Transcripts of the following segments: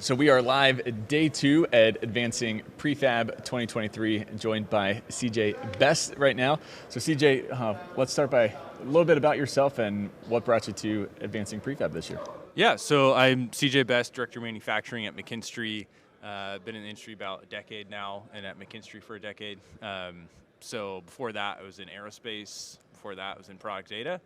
So we are live day 2 at Advancing Prefab 2023, joined by CJ Best right now. So CJ, let's start by a little bit about yourself and what brought you to Advancing Prefab this year. Yeah, so I'm CJ Best, Director of Manufacturing at McKinstry. Been in the industry about a decade now, and at McKinstry for a decade. So before that, I was in aerospace. Before that, I was in product data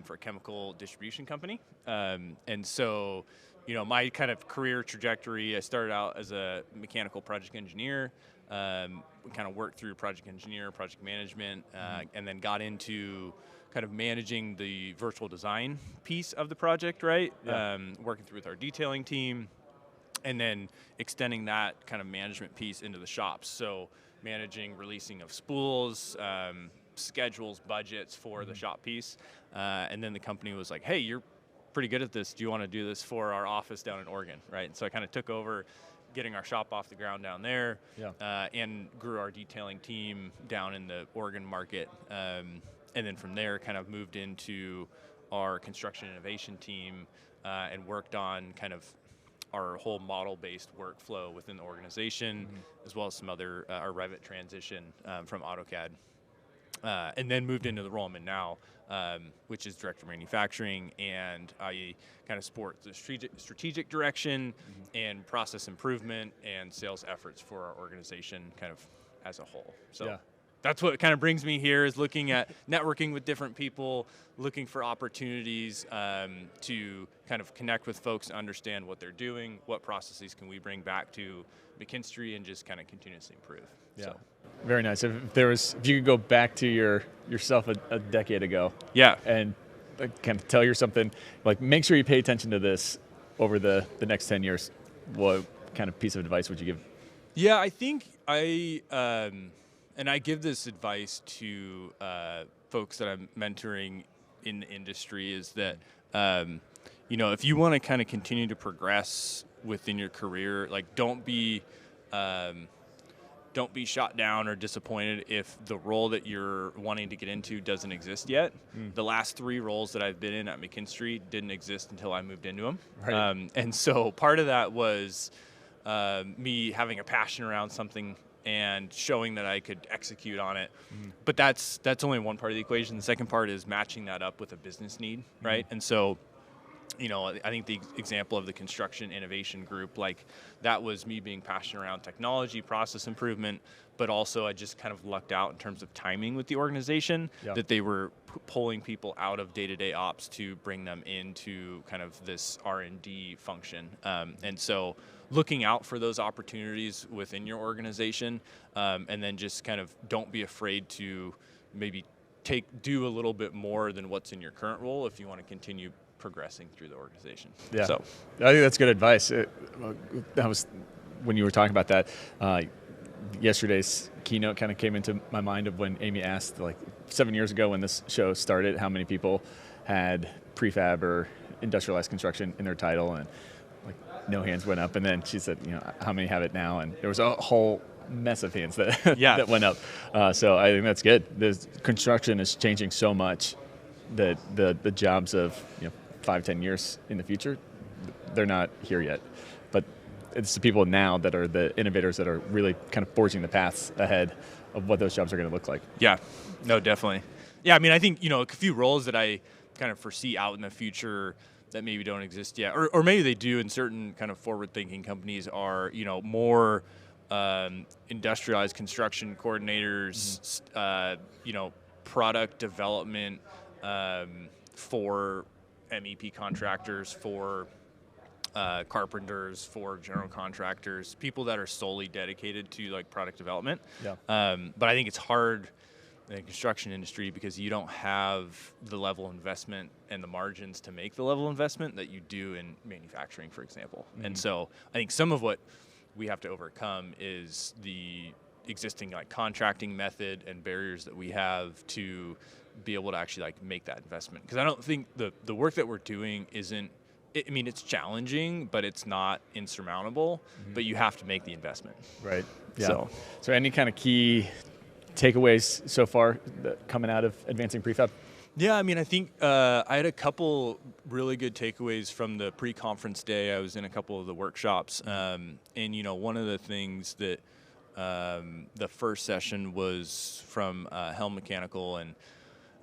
for a chemical distribution company. And so, you know, my kind of career trajectory, I started out as a mechanical project engineer, kind of worked through project engineer, project management, and then got into kind of managing the virtual design piece of the project, right? Yeah. Working through with our detailing team, and then extending that kind of management piece into the shops. So managing releasing of spools, schedules, budgets for the shop piece. And then the company was like, hey, you're pretty good at this. Do you want to do this for our office down in Oregon, right? And so I kind of took over getting our shop off the ground down there, and grew our detailing team down in the Oregon market. And then from there kind of moved into our construction innovation team and worked on kind of our whole model-based workflow within the organization, as well as some other, our Revit transition from AutoCAD. And then moved into the role I'm in now, which is Director of Manufacturing, and I kind of support the strategic direction and process improvement and sales efforts for our organization kind of as a whole. So that's what kind of brings me here, is looking at networking with different people, looking for opportunities to kind of connect with folks, understand what they're doing, what processes can we bring back to McKinstry, and just kind of continuously improve. Yeah. So. Very nice. If you could go back to yourself a decade ago, and kind of tell you something, like make sure you pay attention to this over the next 10 years, what kind of piece of advice would you give? Yeah, I think and I give this advice to folks that I'm mentoring in the industry, is that, you know, if you want to kind of continue to progress within your career, like don't be shot down or disappointed if the role that you're wanting to get into doesn't exist yet. The last 3 roles that I've been in at McKinstry didn't exist until I moved into them. Right. And so part of that was me having a passion around something and showing that I could execute on it. But that's only one part of the equation. The second part is matching that up with a business need, right? And so, you know, I think the example of the construction innovation group, like that was me being passionate around technology, process improvement, but also I just kind of lucked out in terms of timing with the organization, that they were pulling people out of day-to-day ops to bring them into kind of this R&D function. And so looking out for those opportunities within your organization, and then just kind of don't be afraid to maybe do a little bit more than what's in your current role if you want to continue progressing through the organization. Yeah, so I think that's good advice. That was when you were talking about that. Yesterday's keynote kind of came into my mind of when Amy asked, like 7 years ago when this show started, how many people had prefab or industrialized construction in their title, and like no hands went up. And then she said, you know, how many have it now? And there was a whole mess of hands that that went up. So I think that's good. The construction is changing so much that the jobs of 5-10 years in the future, they're not here yet. But it's the people now that are the innovators that are really kind of forging the paths ahead of what those jobs are going to look like. Yeah, no, definitely. Yeah, I mean, I think, you know, a few roles that I kind of foresee out in the future that maybe don't exist yet, or maybe they do in certain kind of forward-thinking companies, are, you know, more industrialized construction coordinators, you know, product development for MEP contractors, for carpenters, for general contractors, people that are solely dedicated to like product development. But I think it's hard in the construction industry because you don't have the level of investment and the margins to make the level of investment that you do in manufacturing, for example. And so I think some of what we have to overcome is the existing like contracting method and barriers that we have to be able to actually like make that investment. Because I don't think the work that we're doing I mean, it's challenging, but it's not insurmountable, but you have to make the investment. Right. Yeah. So any kind of key takeaways so far coming out of Advancing Prefab? Yeah, I mean, I think I had a couple really good takeaways from the pre-conference day. I was in a couple of the workshops, and one of the things that the first session was from Helm Mechanical, and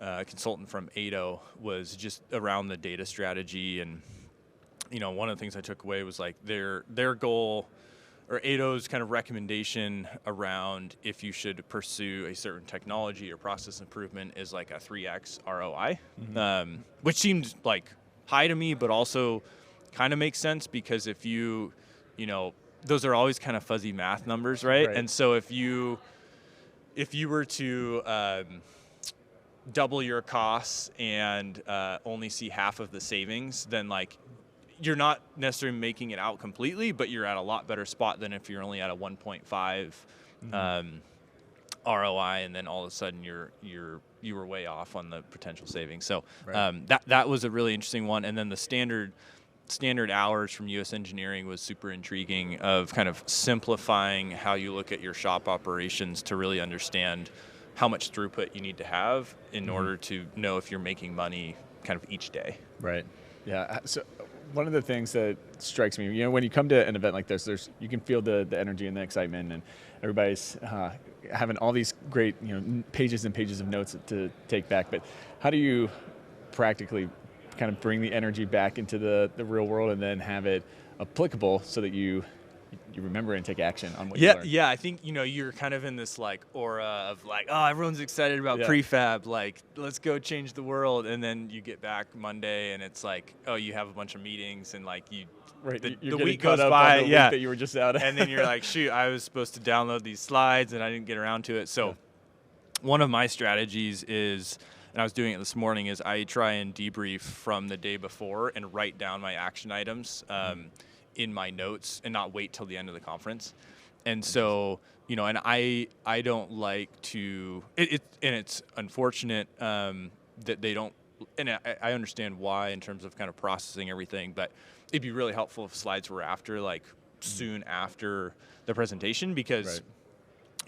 a consultant from Ado was just around the data strategy. And one of the things I took away was like their goal, or Ado's kind of recommendation around if you should pursue a certain technology or process improvement is like a 3x ROI, which seemed like high to me, but also kind of makes sense because if those are always kind of fuzzy math numbers, right? And so if you were to double your costs and only see half of the savings, then like you're not necessarily making it out completely, but you're at a lot better spot than if you're only at a 1.5 ROI, and then all of a sudden you were way off on the potential savings. So that was a really interesting one. And then the standard hours from U.S. Engineering was super intriguing, of kind of simplifying how you look at your shop operations to really understand how much throughput you need to have in order to know if you're making money kind of each day. Right. Yeah. So one of the things that strikes me, when you come to an event like this, you can feel the energy and the excitement, and everybody's having all these great, pages and pages of notes to take back. But how do you practically kind of bring the energy back into the real world and then have it applicable so that you remember and take action on what you learned? Yeah, I think, you're kind of in this like aura of like, oh, everyone's excited about prefab, like let's go change the world. And then you get back Monday and it's like, oh, you have a bunch of meetings and like the week goes by, week that you were just out. And then you're like, shoot, I was supposed to download these slides and I didn't get around to it. So one of my strategies is, and I was doing it this morning, is I try and debrief from the day before and write down my action items in my notes and not wait till the end of the conference. And so, and I don't like to, and it's unfortunate that they don't, and I understand why in terms of kind of processing everything, but it'd be really helpful if slides were after, like soon after the presentation, because,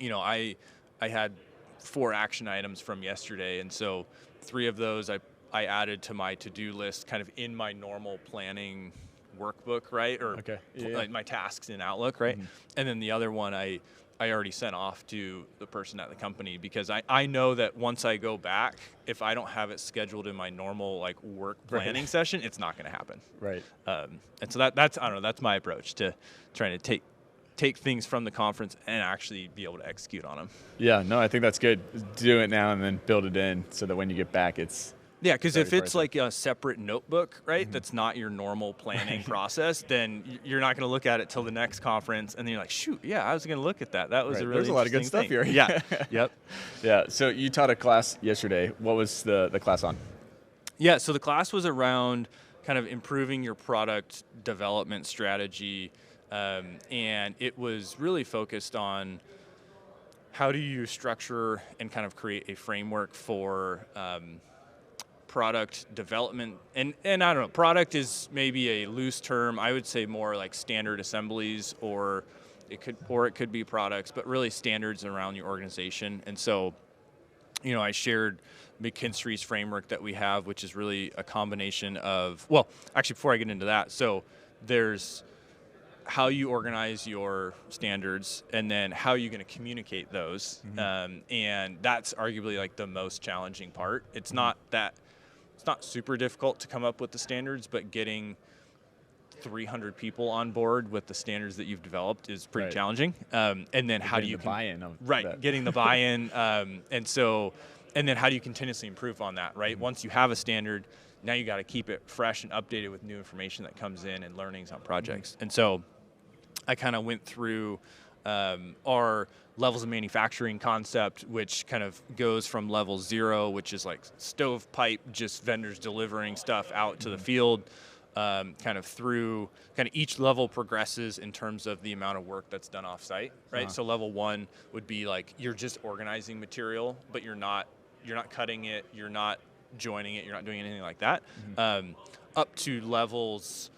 I had 4 action items from yesterday. And so 3 of those I added to my to-do list kind of in my normal planning workbook, right? Or like my tasks in Outlook, right? And then the other one I already sent off to the person at the company, because I know that once I go back, if I don't have it scheduled in my normal like work planning session, it's not going to happen. Right. And so that's, I don't know, that's my approach to trying to take things from the conference and actually be able to execute on them. Yeah, no, I think that's good. Do it now and then build it in so that when you get back, it's because if it's like a separate notebook, right, that's not your normal planning process, then you're not going to look at it till the next conference, and then you're like, shoot, yeah, I was going to look at that. That was a really There's a lot of good stuff thing. here. Yeah. Yep. Yeah. So you taught a class yesterday. What was the class on? Yeah. So the class was around kind of improving your product development strategy, and it was really focused on how do you structure and kind of create a framework for product development. And I don't know, product is maybe a loose term. I would say more like standard assemblies, or it could be products, but really standards around your organization. And so, I shared McKinstry's framework that we have, which is really a combination of, well, actually before I get into that, so there's how you organize your standards, and then how you're going to communicate those. And that's arguably like the most challenging part. It's not super difficult to come up with the standards, but getting 300 people on board with the standards that you've developed is pretty challenging. And then how do you buy-in of getting the buy-in, and then how do you continuously improve on that, right? Once you have a standard, now you got to keep it fresh and updated with new information that comes in and learnings on projects. And so I kind of went through our levels of manufacturing concept, which kind of goes from level 0, which is like stovepipe, just vendors delivering stuff out to the field, kind of through kind of each level progresses in terms of the amount of work that's done off site, right? So level 1 would be like you're just organizing material, but you're not cutting it, you're not joining it, you're not doing anything like that. Up to levels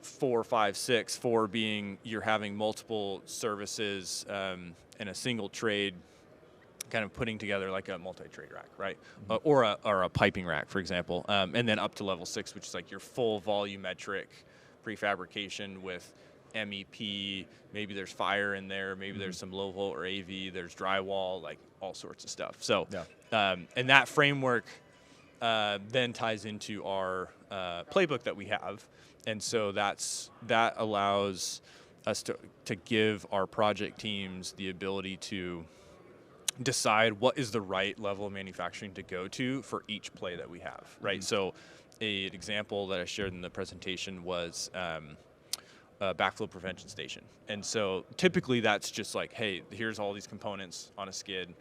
4, 5, 6, 4 being you're having multiple services in a single trade kind of putting together like a multi-trade rack, right? Or a piping rack, for example. And then up to level 6, which is like your full volumetric prefabrication with MEP, maybe there's fire in there, maybe there's some low volt or AV, there's drywall, like all sorts of stuff. So, and that framework then ties into our playbook that we have. And so that allows us to give our project teams the ability to decide what is the right level of manufacturing to go to for each play that we have, right? So an example that I shared in the presentation was a backflow prevention station. And so typically that's just like, hey, here's all these components on a skid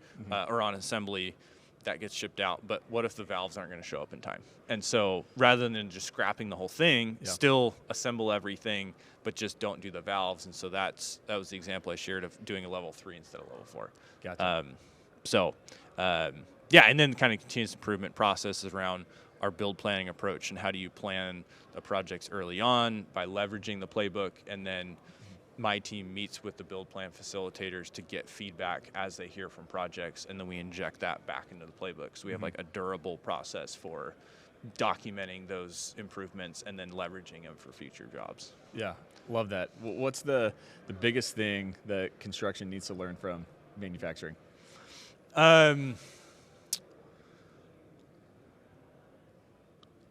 or on assembly that gets shipped out, but what if the valves aren't going to show up in time? And so rather than just scrapping the whole thing, still assemble everything, but just don't do the valves. And so that was the example I shared of doing a level 3 instead of level 4. Gotcha. And then kind of continuous improvement processes around our build planning approach and how do you plan the projects early on by leveraging the playbook, and then my team meets with the build plan facilitators to get feedback as they hear from projects, and then we inject that back into the playbook. So we have like a durable process for documenting those improvements and then leveraging them for future jobs. Yeah, love that. What's the biggest thing that construction needs to learn from manufacturing?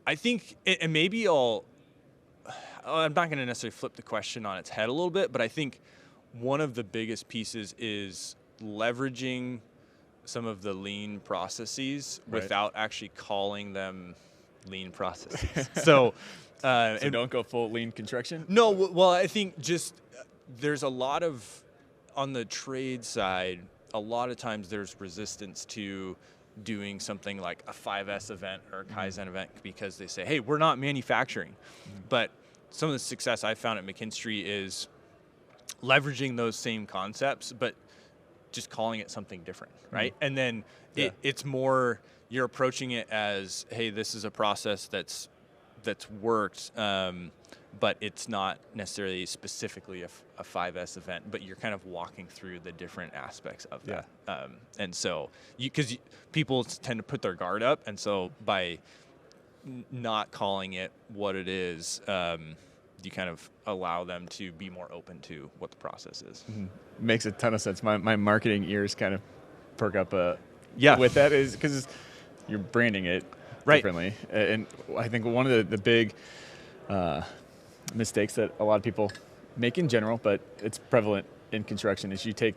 I think, and maybe I'm not going to necessarily flip the question on its head a little bit, but I think one of the biggest pieces is leveraging some of the lean processes without actually calling them lean processes. So Don't go full lean construction? No, well, I think just there's a lot of, on the trade side, a lot of times there's resistance to doing something like a 5S event or a Kaizen event because they say, hey, we're not manufacturing. But some of the success I found at McKinstry is leveraging those same concepts, but just calling it something different, right? And then it's more, you're approaching it as, hey, this is a process that's worked, but it's not necessarily specifically a 5S event, but you're kind of walking through the different aspects of that. And so, because people tend to put their guard up, and so by not calling it what it is, you kind of allow them to be more open to what the process is. Makes a ton of sense. My marketing ears kind of perk up with that, is because you're branding it differently. And I think one of the big mistakes that a lot of people make in general, but it's prevalent in construction, is you take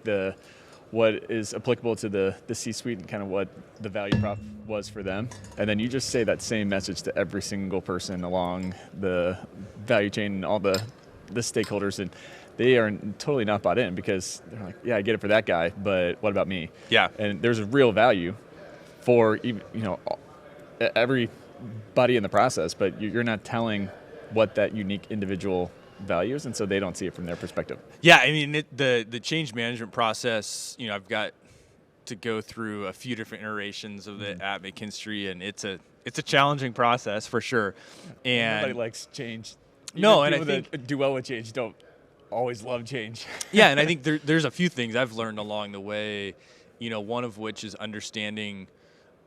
what is applicable to the C-suite and kind of what the value prop was for them, and then you just say that same message to every single person along the value chain and all the stakeholders, and they are totally not bought in because they're like, yeah, I get it for that guy, but what about me? Yeah. And there's a real value for everybody in the process, but you're not telling what that unique individual values, and so they don't see it from their perspective. Yeah, I mean, the change management process, I've got to go through a few different iterations of it at McKinstry, and it's a challenging process for sure. And nobody likes change. No, and I think that do well with change don't always love change. Yeah, and I think there's a few things I've learned along the way, one of which is understanding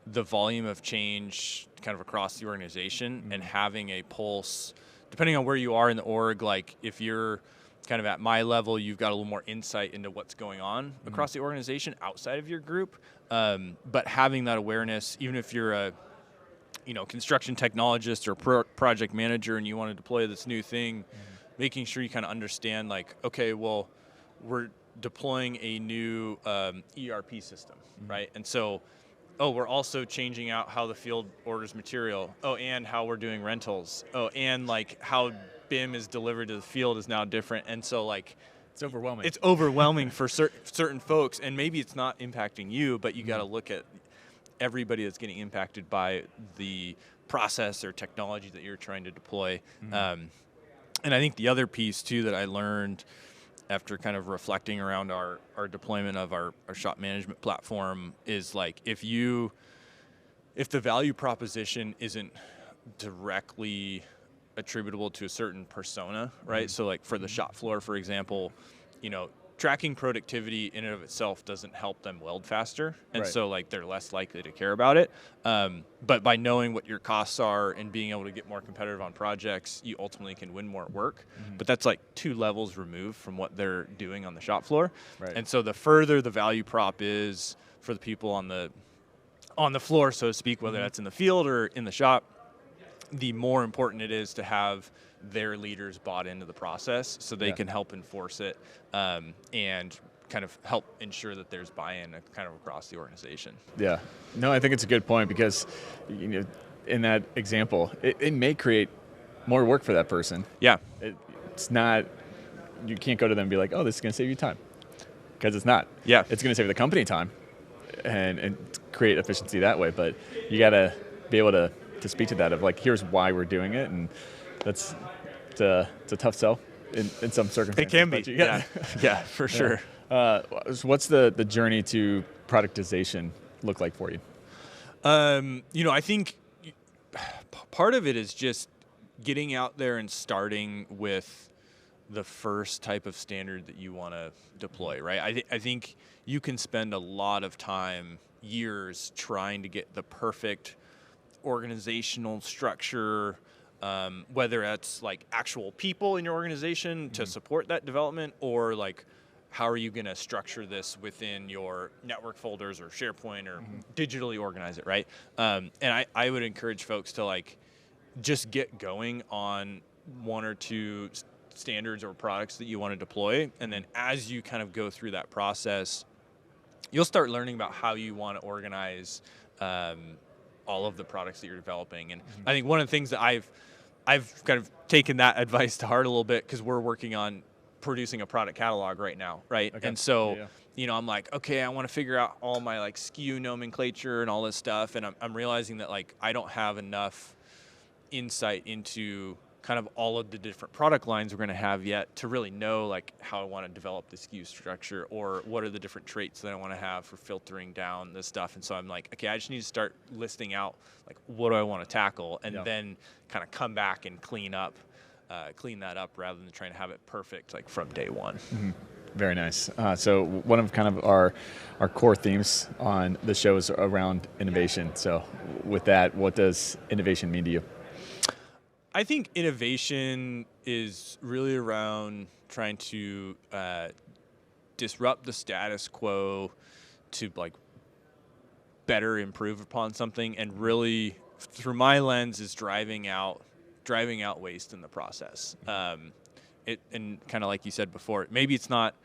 the volume of change kind of across the organization and having a pulse, depending on where you are in the org. Like if you're kind of at my level, you've got a little more insight into what's going on across the organization outside of your group. But having that awareness, even if you're a construction technologist or project manager and you want to deploy this new thing, making sure you kind of understand, like, okay, well, we're deploying a new ERP system, right? And so, we're also changing out how the field orders material. And how we're doing rentals. And like how BIM is delivered to the field is now different. And so like, it's overwhelming. It's overwhelming for certain folks, and maybe it's not impacting you, but you got to look at everybody that's getting impacted by the process or technology that you're trying to deploy. And I think the other piece too that I learned after kind of reflecting around our deployment of our shop management platform is like, if the value proposition isn't directly attributable to a certain persona, right? So like for the shop floor, for example, tracking productivity in and of itself doesn't help them weld faster, and Right. so like they're less likely to care about it. But by knowing what your costs are and being able to get more competitive on projects, you ultimately can win more work. But that's like 2 levels removed from what they're doing on the shop floor. Right. And so the further the value prop is for the people on the floor, so to speak, whether that's in the field or in the shop, the more important it is to have their leaders bought into the process so they can help enforce it, and kind of help ensure that there's buy-in kind of across the organization. Yeah. No, I think it's a good point because, in that example, it may create more work for that person. Yeah. It's not, you can't go to them and be like, oh, this is going to save you time. Because it's not. Yeah. It's going to save the company time and create efficiency that way. But you got to be able to speak to that of like, here's why we're doing it. And it's a tough sell in some circumstances. It can be. But Yeah, for sure. What's the journey to productization look like for you? I think part of it is just getting out there and starting with the first type of standard that you want to deploy, right? I think you can spend a lot of time, years, trying to get the perfect organizational structure, whether that's like actual people in your organization to support that development, or like how are you going to structure this within your network folders or SharePoint or digitally organize it, right? And I would encourage folks to like just get going on 1 or 2 standards or products that you want to deploy, and then as you kind of go through that process, you'll start learning about how you want to organize all of the products that you're developing. And I think one of the things that I've kind of taken that advice to heart a little bit, because we're working on producing a product catalog right now, right? Okay. And so, I'm like, okay, I want to figure out all my like SKU nomenclature and all this stuff, and I'm realizing that like I don't have enough insight into kind of all of the different product lines we're going to have yet to really know like how I want to develop the SKU structure, or what are the different traits that I want to have for filtering down this stuff. And so I'm like, okay, I just need to start listing out like what do I want to tackle, and then kind of come back and clean that up rather than trying to have it perfect like from day one. Very nice. So one of kind of our core themes on the show is around innovation. So with that, what does innovation mean to you? I think innovation is really around trying to disrupt the status quo to like better improve upon something, and really, through my lens, is driving out waste in the process. And kind of like you said before, maybe it's not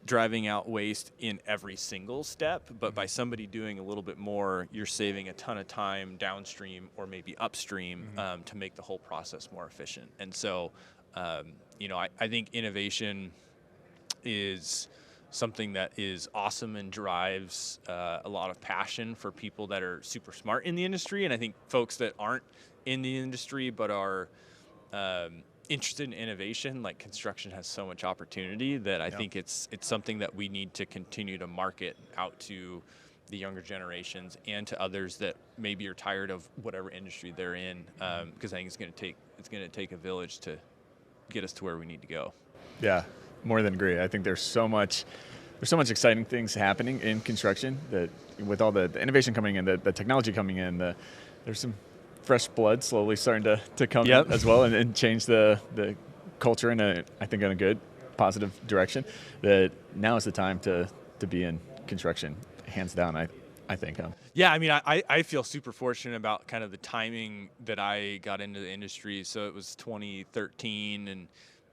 driving out waste in every single step, but by somebody doing a little bit more, you're saving a ton of time downstream or maybe upstream to make the whole process more efficient. And so, I think innovation is something that is awesome and drives a lot of passion for people that are super smart in the industry. And I think folks that aren't in the industry but are interested in innovation, like construction has so much opportunity that I think it's something that we need to continue to market out to the younger generations and to others that maybe are tired of whatever industry they're in, because I think it's going to take a village to get us to where we need to go. Yeah, more than agree. I think there's so much exciting things happening in construction that with all the innovation coming in, the technology coming in, there's some fresh blood slowly starting to come in as well, and change the culture in I think in a good, positive direction. That now is the time to be in construction, hands down. I think. Yeah, I mean, I feel super fortunate about kind of the timing that I got into the industry. So it was 2013, and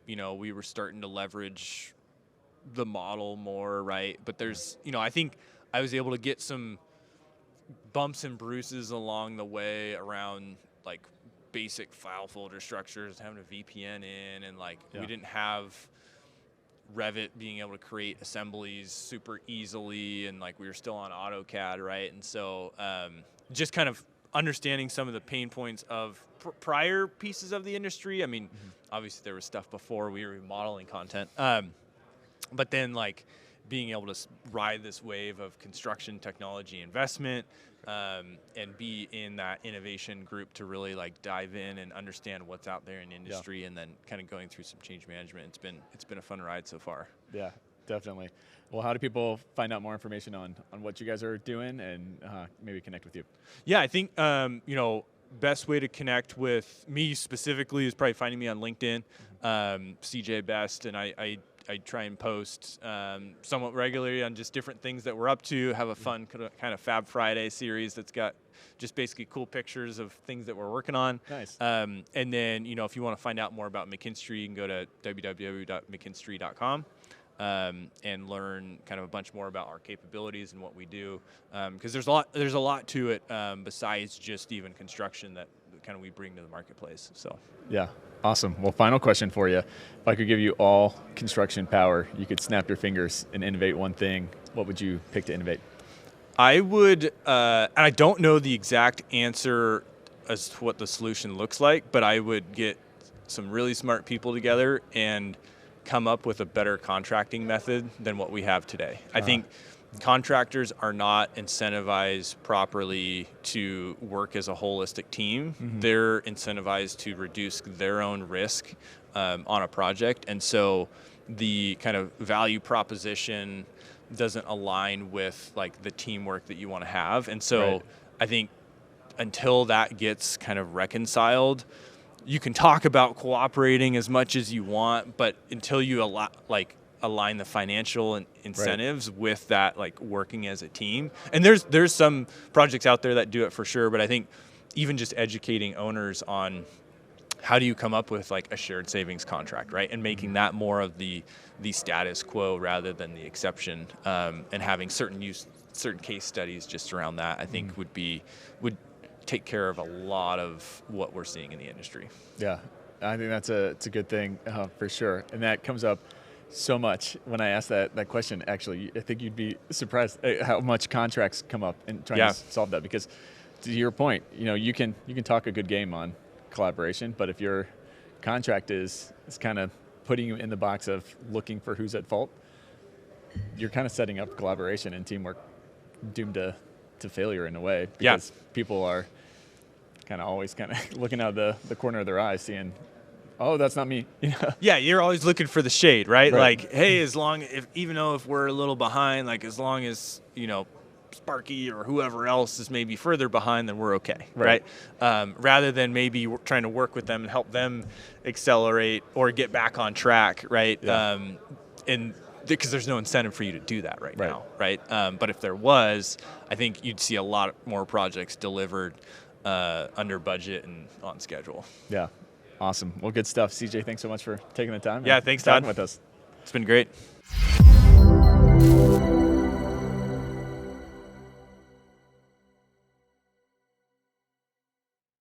we were starting to leverage the model more, right? But there's, I think I was able to get some bumps and bruises along the way around like basic file folder structures, having a VPN in, and like we didn't have Revit being able to create assemblies super easily, and like we were still on AutoCAD, right? And so just kind of understanding some of the pain points of prior pieces of the industry. I mean, obviously there was stuff before we were modeling content, but then like being able to ride this wave of construction technology investment, and be in that innovation group to really like dive in and understand what's out there in industry, and then kind of going through some change management. It's been a fun ride so far. Yeah, definitely. Well, how do people find out more information on what you guys are doing and maybe connect with you? Yeah, I think best way to connect with me specifically is probably finding me on LinkedIn, CJ Best, and I try and post somewhat regularly on just different things that we're up to. Have a fun kind of Fab Friday series that's got just basically cool pictures of things that we're working on. Nice. And then, if you want to find out more about McKinstry, you can go to www.mckinstry.com. And learn kind of a bunch more about our capabilities and what we do, because there's a lot to it besides just even construction that kind of we bring to the marketplace. So yeah, awesome. Well, final question for you: if I could give you all construction power, you could snap your fingers and innovate one thing, what would you pick to innovate? I would, and I don't know the exact answer as to what the solution looks like, but I would get some really smart people together and come up with a better contracting method than what we have today. I think contractors are not incentivized properly to work as a holistic team. They're incentivized to reduce their own risk on a project, and so the kind of value proposition doesn't align with like the teamwork that you want to have. And so I think until that gets kind of reconciled, you can talk about cooperating as much as you want, but until you align the financial incentives with that, like working as a team. And there's some projects out there that do it for sure, but I think even just educating owners on how do you come up with like a shared savings contract, right? And making that more of the status quo rather than the exception, and having certain case studies just around that, I think would take care of a lot of what we're seeing in the industry. Yeah, I think it's a good thing for sure. And that comes up so much when I ask that question. Actually, I think you'd be surprised at how much contracts come up in trying to solve that. Because to your point, you can talk a good game on collaboration, but if your contract is kind of putting you in the box of looking for who's at fault, you're kind of setting up collaboration and teamwork doomed to failure in a way, because people are kind of always kind of looking out the corner of their eye, seeing, oh, that's not me. Yeah, you're always looking for the shade, right? Like, hey, even though if we're a little behind, like as long as Sparky or whoever else is maybe further behind, then we're okay, right? Rather than maybe trying to work with them and help them accelerate or get back on track, right? And because there's no incentive for you to do that right now, right? But if there was, I think you'd see a lot more projects delivered under budget and on schedule. Yeah, awesome. Well, good stuff. CJ, thanks so much for taking the time. Yeah, thanks, Todd. With us. It's been great.